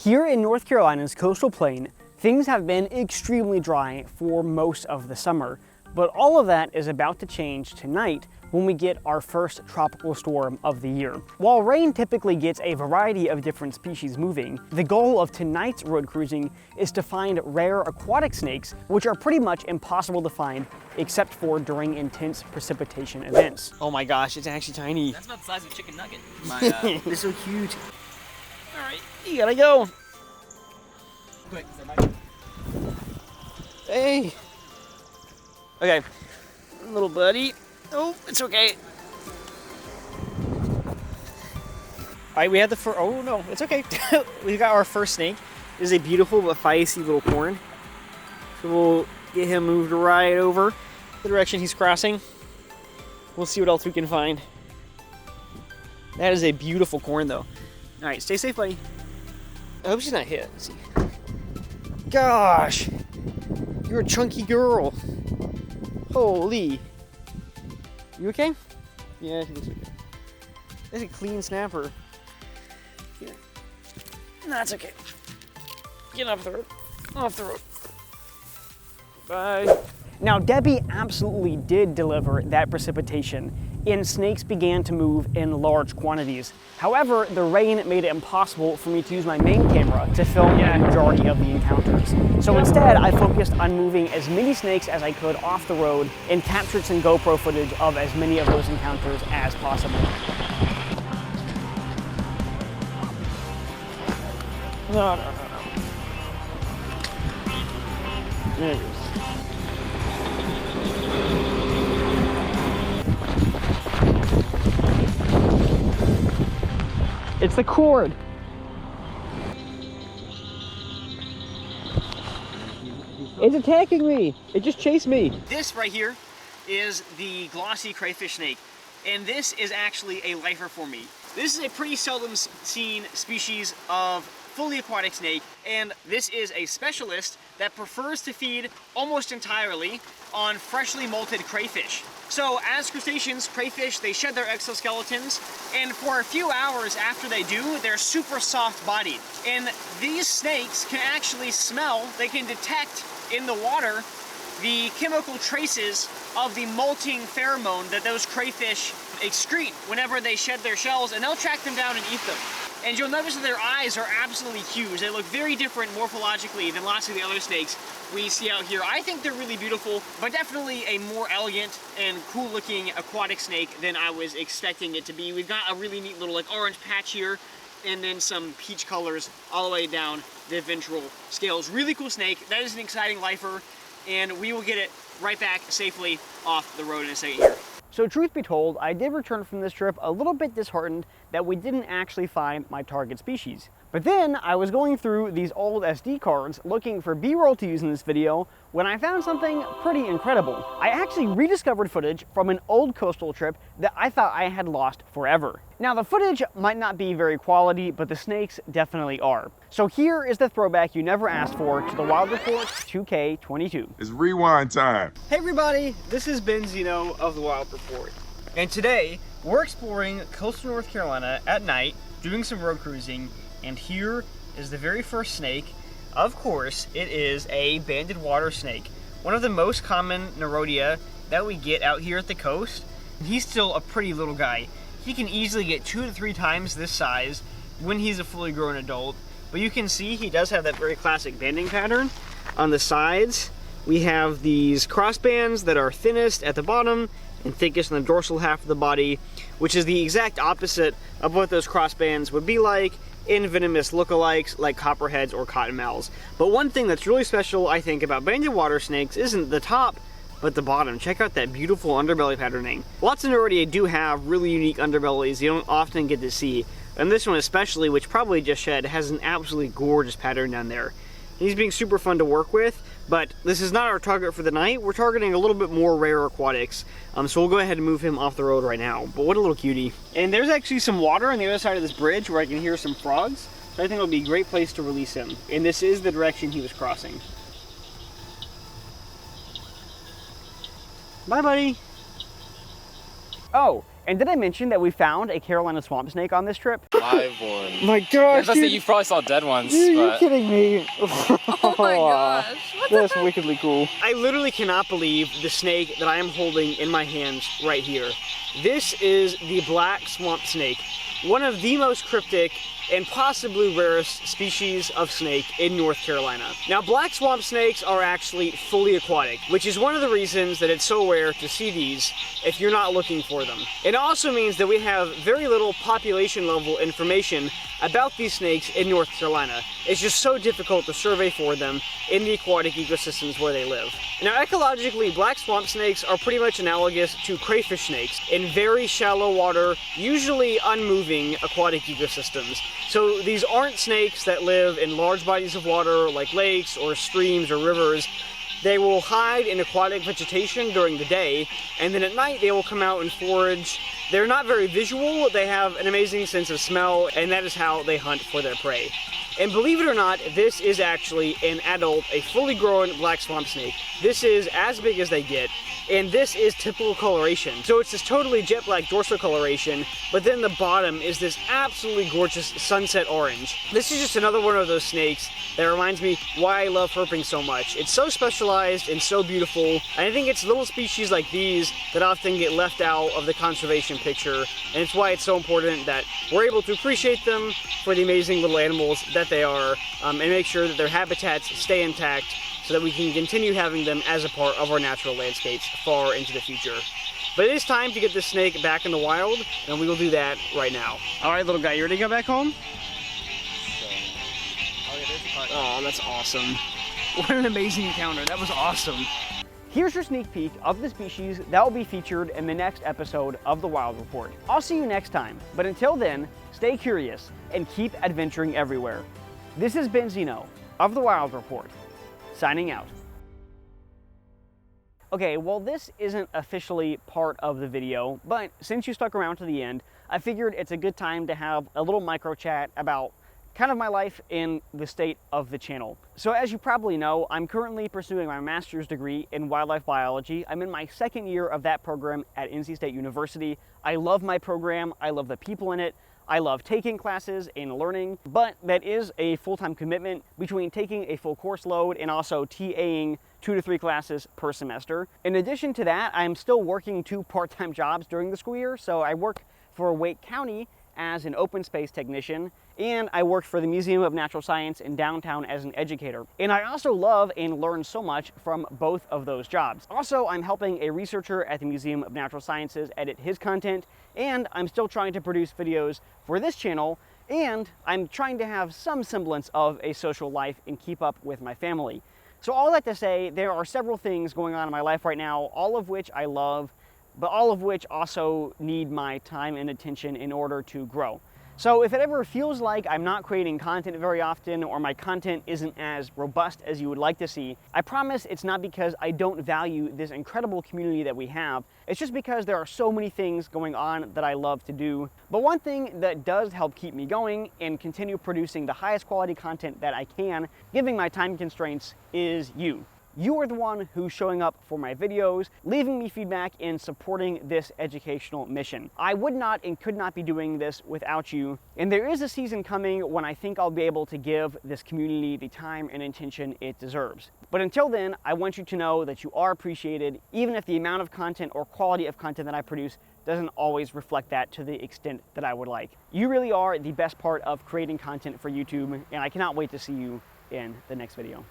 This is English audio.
Here in North Carolina's coastal plain, things have been extremely dry for most of the summer, but all of that is about to change tonight when we get our first tropical storm of the year. While rain typically gets a variety of different species moving, the goal of tonight's road cruising is to find rare aquatic snakes, which are pretty much impossible to find except for during intense precipitation events. Oh my gosh, it's actually tiny. That's about the size of a chicken nugget. They're so cute. All right, you gotta go. Quick, bite. Hey. Okay, little buddy. Oh, it's okay. All right, we had the first, oh no, it's okay. We got our first snake. This is a beautiful but feisty little corn. So we'll get him moved right over the direction he's crossing. We'll see what else we can find. That is a beautiful corn though. All right, stay safe, buddy. I hope she's not hit. Let's see. Gosh, you're a chunky girl. Holy. You okay? Yeah, she looks okay. That's a clean snapper. Yeah. No, that's okay. Get off the road. Off the road. Bye. Now, Debby absolutely did deliver that precipitation, and snakes began to move in large quantities. However, the rain made it impossible for me to use my main camera to film the majority of the encounters. So instead, I focused on moving as many snakes as I could off the road and captured some GoPro footage of as many of those encounters as possible. No. There it is. It's the cord. It's attacking me. It just chased me. This right here is the glossy crayfish snake, and this is actually a lifer for me. This is a pretty seldom seen species of fully aquatic snake, and this is a specialist that prefers to feed almost entirely on freshly molted crayfish. So as crustaceans, crayfish, they shed their exoskeletons, and for a few hours after they do, they're super soft bodied. And these snakes can actually smell, they can detect in the water the chemical traces of the molting pheromone that those crayfish excrete whenever they shed their shells, and they'll track them down and eat them. And you'll notice that their eyes are absolutely huge. They look very different morphologically than lots of the other snakes we see out here. I think they're really beautiful, but definitely a more elegant and cool looking aquatic snake than I was expecting it to be. We've got a really neat little like orange patch here, and then some peach colors all the way down the ventral scales. Really cool snake. That is an exciting lifer, and we will get it right back safely off the road in a second here. So truth be told, I did return from this trip a little bit disheartened that we didn't actually find my target species. But then I was going through these old SD cards looking for B-roll to use in this video when I found something pretty incredible. I actually rediscovered footage from an old coastal trip that I thought I had lost forever. Now the footage might not be very quality, but the snakes definitely are. So here is the throwback you never asked for to the Wild Report 2K22. It's rewind time. Hey everybody, this is Ben Zeno of the Wild Report. And today, we're exploring coastal North Carolina at night, doing some road cruising, and here is the very first snake. Of course, it is a banded water snake, one of the most common Nerodia that we get out here at the coast. He's still a pretty little guy. He can easily get 2 to 3 times this size when he's a fully grown adult, but you can see he does have that very classic banding pattern. On the sides, we have these crossbands that are thinnest at the bottom and thickest on the dorsal half of the body, which is the exact opposite of what those crossbands would be like in venomous lookalikes like copperheads or cottonmouths. But one thing that's really special, I think, about banded water snakes isn't the top, but the bottom. Check out that beautiful underbelly patterning. Lots of Nerodia do have really unique underbellies you don't often get to see, and this one especially, which probably just shed, has an absolutely gorgeous pattern down there. He's being super fun to work with, but this is not our target for the night. We're targeting a little bit more rare aquatics, so we'll go ahead and move him off the road right now. But what a little cutie. And there's actually some water on the other side of this bridge where I can hear some frogs, so I think it'll be a great place to release him. And this is the direction he was crossing. Bye, buddy. Oh, And did I mention that we found a Carolina swamp snake on this trip? Live one. My gosh, I you probably saw dead ones. Dude, but... you're kidding me. Oh my gosh. What That's wickedly cool. I literally cannot believe the snake that I am holding in my hands right here. This is the black swamp snake, one of the most cryptic and possibly rarest species of snake in North Carolina. Now, black swamp snakes are actually fully aquatic, which is one of the reasons that it's so rare to see these if you're not looking for them. It also means that we have very little population level information about these snakes in North Carolina. It's just so difficult to survey for them in the aquatic ecosystems where they live. Now, ecologically, black swamp snakes are pretty much analogous to crayfish snakes in very shallow water, usually unmoving aquatic ecosystems. So these aren't snakes that live in large bodies of water like lakes or streams or rivers. They will hide in aquatic vegetation during the day, and then at night they will come out and forage. They're not very visual, they have an amazing sense of smell, and that is how they hunt for their prey. And believe it or not, this is actually an adult, a fully grown black swamp snake. This is as big as they get, and this is typical coloration. So it's this totally jet black dorsal coloration, but then the bottom is this absolutely gorgeous sunset orange. This is just another one of those snakes that reminds me why I love herping so much. It's so specialized and so beautiful, and I think it's little species like these that often get left out of the conservation picture, and it's why it's so important that we're able to appreciate them for the amazing little animals that they are, and make sure that their habitats stay intact so that we can continue having them as a part of our natural landscapes far into the future. But it is time to get this snake back in the wild, and we will do that right now. All right, little guy, you ready to go back home? Oh, that's awesome. What an amazing encounter. That was awesome. Here's your sneak peek of the species that will be featured in the next episode of The Wild Report. I'll see you next time, but until then, stay curious and keep adventuring everywhere. This has been Zeno of The Wild Report, signing out. Okay, well, this isn't officially part of the video, but since you stuck around to the end, I figured it's a good time to have a little micro chat about kind of my life and the state of the channel. So as you probably know, I'm currently pursuing my master's degree in wildlife biology. I'm in my second year of that program at NC State University. I love my program, I love the people in it, I love taking classes and learning, but that is a full-time commitment between taking a full course load and also TAing 2 to 3 classes per semester. In addition to that, I'm still working 2 part-time jobs during the school year. So I work for Wake County as an open space technician, and I work for the Museum of Natural Science in downtown as an educator. And I also love and learn so much from both of those jobs. Also, I'm helping a researcher at the Museum of Natural Sciences edit his content, and I'm still trying to produce videos for this channel, and I'm trying to have some semblance of a social life and keep up with my family. So all that to say, there are several things going on in my life right now, all of which I love, but all of which also need my time and attention in order to grow. So if it ever feels like I'm not creating content very often, or my content isn't as robust as you would like to see, I promise it's not because I don't value this incredible community that we have. It's just because there are so many things going on that I love to do. But one thing that does help keep me going and continue producing the highest quality content that I can, given my time constraints, is you. You are the one who's showing up for my videos, leaving me feedback, and supporting this educational mission. I would not and could not be doing this without you. And there is a season coming when I think I'll be able to give this community the time and attention it deserves. But until then, I want you to know that you are appreciated, even if the amount of content or quality of content that I produce doesn't always reflect that to the extent that I would like. You really are the best part of creating content for YouTube, and I cannot wait to see you in the next video.